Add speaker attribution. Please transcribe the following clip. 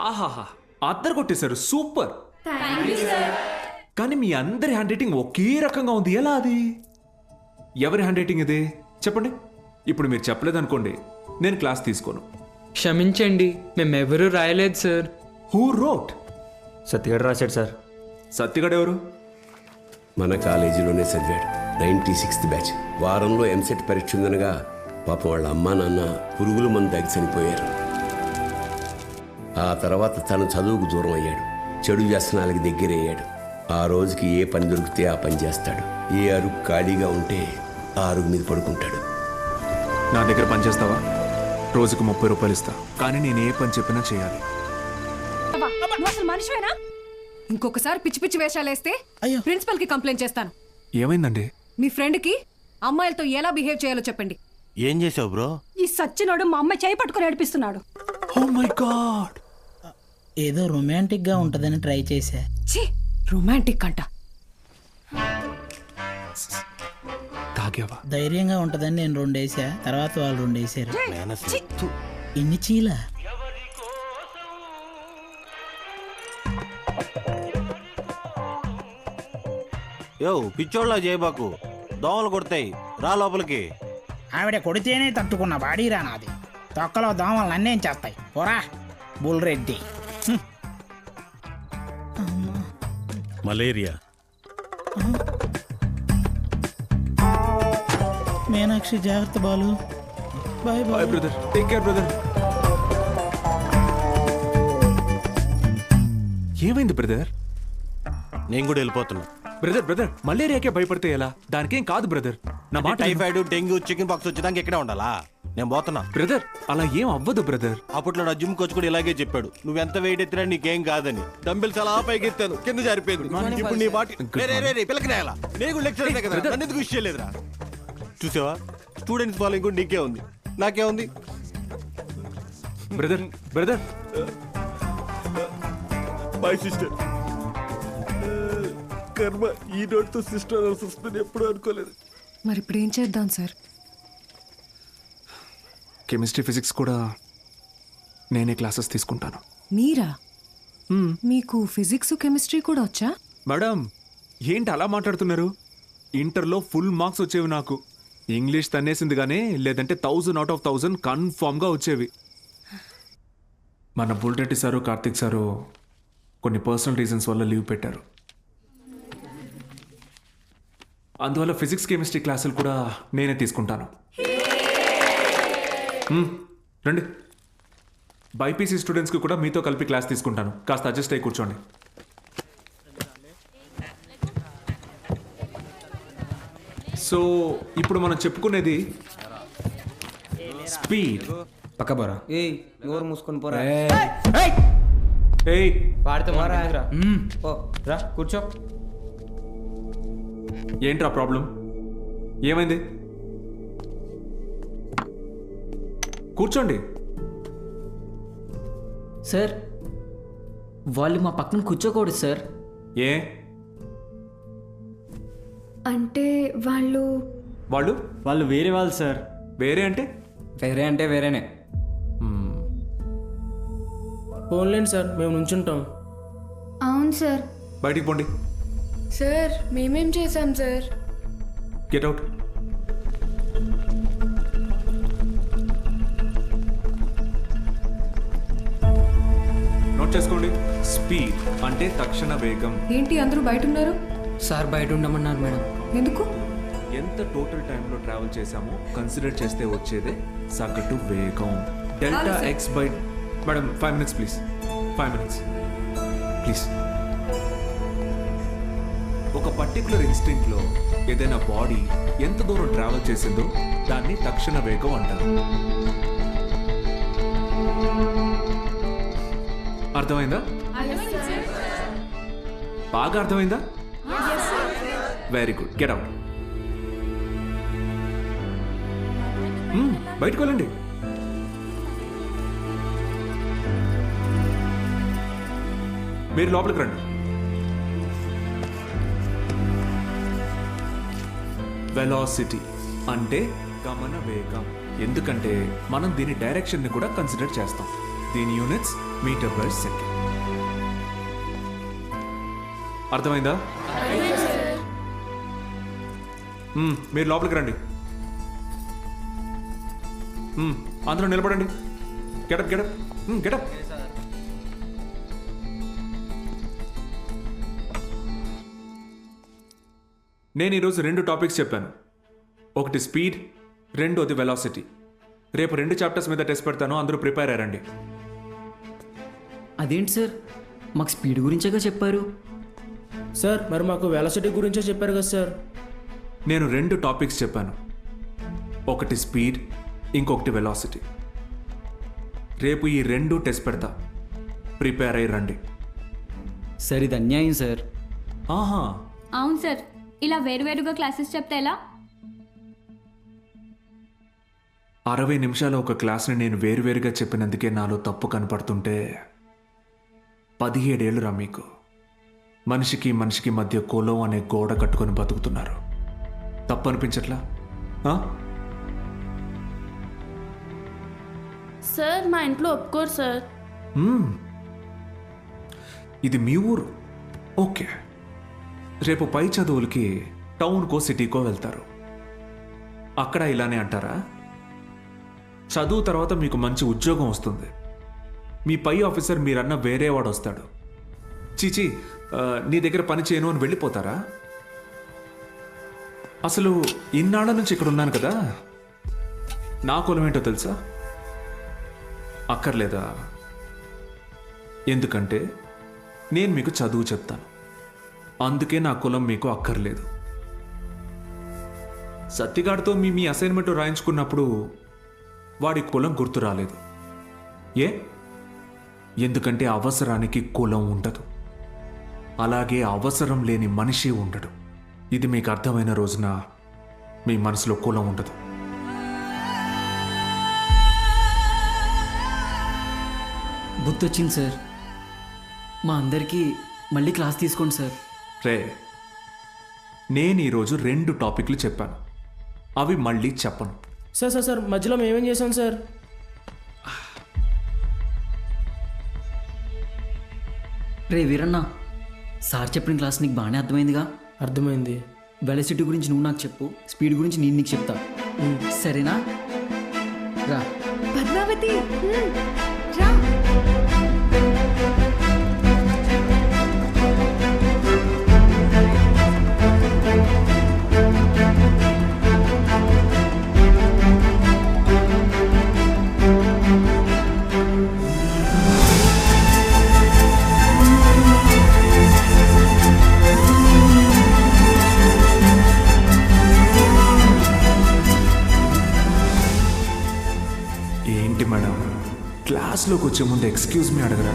Speaker 1: ఆహాహా అద్దరు కొట్టేశారు, సూపర్. కానీ మీ అందరి హ్యాండ్ రైటింగ్ ఒకే రకంగా ఉంది, ఎలా అది? ఎవరి హ్యాండ్ రైటింగ్ ఇది చెప్పండి. ఇప్పుడు మీరు చెప్పలేదనుకోండి, నేను క్లాస్ తీసుకోను.
Speaker 2: క్షమించండి, మేమెవరూ రాయలేదు సార్.
Speaker 1: Who wrote?
Speaker 3: సత్యగాడు రాశాడు సార్.
Speaker 1: సత్యగడ ఎవరు?
Speaker 4: మన కాలేజీలోనే చదివాడు, 96th బ్యాచ్. వారంలో ఎంసెట్ పరీక్ష ఉందనగా పాపం వాళ్ళ అమ్మా నాన్న పురుగుల మందు తాగి చనిపోయారు. ఆ తర్వాత తను చదువుకు దూరం అయ్యాడు, చెడు వ్యసనాలకి దగ్గరయ్యాడు. ఆ రోజుకి ఏ పని దొరికితే ఆ పని చేస్తాడు. ఏ అరుగు ఖాళీగా ఉంటే ఆ అరుగు మీద పడుకుంటాడు.
Speaker 1: నా దగ్గర పని చేస్తావా? రోజుకు 30 రూపాయలు ఇస్తా, కానీ నేను ఏ పని చెప్పినా చేయాలి.
Speaker 5: మనిషివేనా? ఇంకొకసారి పిచ్చి పిచ్చి వేషాలేస్తే ప్రిన్సిపల్ కి కంప్లైంట్ చేస్తాను.
Speaker 1: ఏమైందండి?
Speaker 5: మీ ఫ్రెండ్ కి అమ్మాయిలతో ఎలా బిహేవ్ చేయాలో చెప్పండి.
Speaker 6: ఏం చేసావు బ్రో?
Speaker 5: ఈ సచ్చినోడు మా అమ్మాయి చేయి పట్టుకుని ఏడిపిస్తున్నాడు.
Speaker 1: Oh my god.
Speaker 7: ఏదో రొమాంటిక్ గా ఉంటదని ట్రై చేశా.
Speaker 5: ఛీ, రొమాంటిక్ అంట.
Speaker 1: తాగావా?
Speaker 7: ధైర్యంగా ఉంటదని నేను 2 వేసా, తర్వాత వాళ్ళు 2 వేసారు. ఇన్ని చీల
Speaker 6: యో పిచ్చోళ్ళ చేయబాకు, దోమలు కొడతాయి, రా లోపలికి.
Speaker 7: ఆవిడ కొడితేనే తట్టుకున్న బాడీరా నాది. తొక్కలో దోమలు నన్నేం చేస్తాయి, పోరా బుల్ రెడ్డి.
Speaker 6: మలేరియా.
Speaker 7: మీనాక్షి జాగ్రత్త Balu. Bye
Speaker 1: bye
Speaker 7: bye
Speaker 1: brother, take care brother. ఏమైంది బ్రదర్?
Speaker 6: నేను కూడా వెళ్ళిపోతున్నా.
Speaker 1: బ్రదర్ మలేరియాకే భయపడితే ఎలా? దానికేం కాదు బ్రదర్, నా మాట.
Speaker 6: టైఫాయిడ్, డెంగ్యూ, చికెన్ పాక్స్ వచ్చేదానికి ఇక్కడే ఉండాలా? నేను పోతున్నా.
Speaker 1: బ్రదర్ అలా ఏం అవ్వదు బ్రదర్.
Speaker 6: అప్పట్లో నా జిమ్ కోచ్ కూడా ఇలాగే చెప్పాడు, నువ్వెంత వెయిట్ ఎత్తినా నీకేం కాదని. డంబెల్స్ అలా పైకి ఎత్తాను, కింద జారిపోయింది. ఇప్పుడు నీ బాటి పిల్లకి రాయాలా? నేను కూడా లెక్చర్ కదా, నన్ను ఎందుకు విషయం లేదురా? చూసావా, స్టూడెంట్స్ ఫాలోయింగ్ కూడా నీకే ఉంది, నాకే ఉంది.
Speaker 1: Brother
Speaker 6: my sister. కర్మ ఈ నోటితో సిస్టర్ వస్తుంది, ఎప్పుడు అనుకోలేదు.
Speaker 5: మరి ఇప్పుడు ఏం చేద్దాం సార్?
Speaker 1: కెమిస్ట్రీ ఫిజిక్స్ కూడా నేనే క్లాసెస్ తీసుకుంటాను.
Speaker 5: మీరా? మీకు ఫిజిక్స్ కెమిస్ట్రీ కూడా వచ్చా?
Speaker 1: మేడం ఏంటి అలా మాట్లాడుతున్నారు? ఇంటర్లో ఫుల్ మార్క్స్ వచ్చేవి నాకు. ఇంగ్లీష్ తన్నేసింది కానీ, లేదంటే 1000 out of 1000 కన్ఫామ్గా వచ్చేవి. మన బుల్రెడ్డి సారు, కార్తిక్ సారు కొన్ని పర్సనల్ రీజన్స్ వల్ల లీవ్ పెట్టారు. అందువల్ల ఫిజిక్స్ కెమిస్ట్రీ క్లాసులు కూడా నేనే తీసుకుంటాను. రండి, బైపీసీ స్టూడెంట్స్కి కూడా మీతో కలిపి క్లాస్ తీసుకుంటాను. కాస్త అడ్జస్ట్ అయ్యి కూర్చోండి. సో ఇప్పుడు మనం చెప్పుకునేది స్పీడ్.
Speaker 3: పక్క పోరా. నోరు మూసుకొని పోరా.
Speaker 1: ఏయ్
Speaker 3: వాడితే రా కూర్చో.
Speaker 1: ఏంట్రా ప్రాబ్లం? ఏమైంది? కూర్చోండి.
Speaker 8: సార్, వాళ్ళు మా పక్కన కూర్చోకూడదు సార్.
Speaker 1: ఏ
Speaker 9: అంటే వాళ్ళు
Speaker 3: వాళ్ళు వేరే వాళ్ళు సార్.
Speaker 1: వేరే అంటే?
Speaker 3: వేరే అంటే వేరేనే.
Speaker 2: పోన్లేండి సార్, మేము నుంచుంటాం.
Speaker 9: అవును సార్.
Speaker 1: బయటికి పోండి.
Speaker 9: సార్ మేమేం చేశాం సార్?
Speaker 1: Get out. నోట్ చేసుకోండి. స్పీడ్ అంటే తక్షణ వేగం.
Speaker 5: ఏంటి అందరూ బయట ఉన్నారు?
Speaker 8: సార్ బయట ఉండమన్నారు మేడం.
Speaker 5: ఎందుకు?
Speaker 1: ఎంత టోటల్ టైంలో ట్రావెల్ చేశామో కన్సిడర్ చేస్తే వచ్చేదే సగటు వేగం. Delta X by. Madam 5 minutes please. 5 minutes please. ఒక పర్టికులర్ ఇన్స్టింక్ట్లో ఏదైనా బాడీ ఎంత దూరం ట్రావెల్ చేసిందో దాన్ని తక్షణ వేగం అంటారు. అర్థమైందా? బాగా అర్థమైందా? Very good. Get out. బయటకు వెళ్ళండి. మీరు లోపలికి రండి. వెలాసిటీ అంటే గమన వేగం. ఎందుకంటే మనం దీని డైరెక్షన్ని కూడా కన్సిడర్ చేస్తాం. 15 యూనిట్స్ మీటర్ పర్ సెకండ్. అర్థమైందా? మీరు లోపలికి రండి. అందరూ నిలబడండి. Get up get up get up. నేను ఈరోజు 2 టాపిక్స్ చెప్పాను. ఒకటి స్పీడ్, రెండోది వెలాసిటీ. రేపు 2 చాప్టర్స్ మీద టెస్ట్ పెడతాను, అందరూ ప్రిపేర్ అయ్యారండి.
Speaker 8: అదేంటి సార్, మాకు స్పీడ్ గురించేగా చెప్పారు.
Speaker 2: సార్ మరి మాకు వెలాసిటీ గురించే చెప్పారు కదా సార్.
Speaker 1: నేను 2 టాపిక్స్ చెప్పాను. ఒకటి స్పీడ్, ఇంకొకటి వెలాసిటీ. రేపు ఈ 2 టెస్ట్ పెడతా, ప్రిపేర్ అయ్యి రండి.
Speaker 8: సార్ ఇది అన్యాయం సార్.
Speaker 1: ఆహా,
Speaker 9: అవును సార్, ఇలా వేరువేరుగా క్లాసెస్ చెప్తే ఎలా?
Speaker 1: 60 నిమిషాలు ఒక క్లాస్ని నేను వేరువేరుగా చెప్పినందుకే నాలో తప్పు కనపడుతుంటే 17 ఏళ్ళురా మీకు. మనిషికి మనిషికి మధ్య కులం అనే గోడ కట్టుకొని బతుకుతున్నారు. తప్పు అనిపించట్లా?
Speaker 9: సార్ మా ఇంట్లో ఒప్పుకోరు సార్.
Speaker 1: ఇది మీ ఊరు, ఓకే. రేపు పై చదువులకి టౌన్కో సిటీకో వెళ్తారు. అక్కడ ఇలానే అంటారా? చదువు తర్వాత మీకు మంచి ఉద్యోగం వస్తుంది. మీ పై ఆఫీసర్ మీరన్న వేరే వాడు వస్తాడు. చీచి నీ దగ్గర పని చేయను అని వెళ్ళిపోతారా? అసలు ఇన్నాళ్ళ నుంచి ఇక్కడ ఉన్నాను కదా, నా కులం ఏంటో తెలుసా? అక్కర్లేదా? ఎందుకంటే నేను మీకు చదువు చెప్తాను, అందుకే నా కులం మీకు అక్కర్లేదు. సత్తిగాడితో మీ అసైన్మెంట్ రాయించుకున్నప్పుడు వాడి కులం గుర్తు రాలేదు. ఎందుకంటే అవసరానికి కులం ఉండదు, అలాగే అవసరం లేని మనిషి ఉండడు. ఇది మీకు అర్థమైన రోజున మీ మనసులో కులం ఉండదు.
Speaker 8: బుద్ధి వచ్చింది సార్. మా అందరికీ మళ్ళీ క్లాస్ తీసుకోండి సార్.
Speaker 1: రే, నేను ఈరోజు 2 టాపిక్లు చెప్పాను, అవి మళ్ళీ చెప్పను.
Speaker 2: సార్ సార్ సార్ మధ్యలో మేమేం చేసాం సార్?
Speaker 8: రే వీరన్న, సార్ చెప్పిన క్లాస్ నీకు బాగానే అర్థమైందిగా?
Speaker 2: అర్థమైంది.
Speaker 8: వెలాసిటీ గురించి నువ్వు నాకు చెప్పు, స్పీడ్ గురించి నేను నీకు చెప్తా, సరేనా? రా.
Speaker 5: పద్మావతి రా.
Speaker 1: ఏంటి మేడం, క్లాస్లోకి వచ్చే ముందు ఎక్స్క్యూజ్ మీ అడగరా?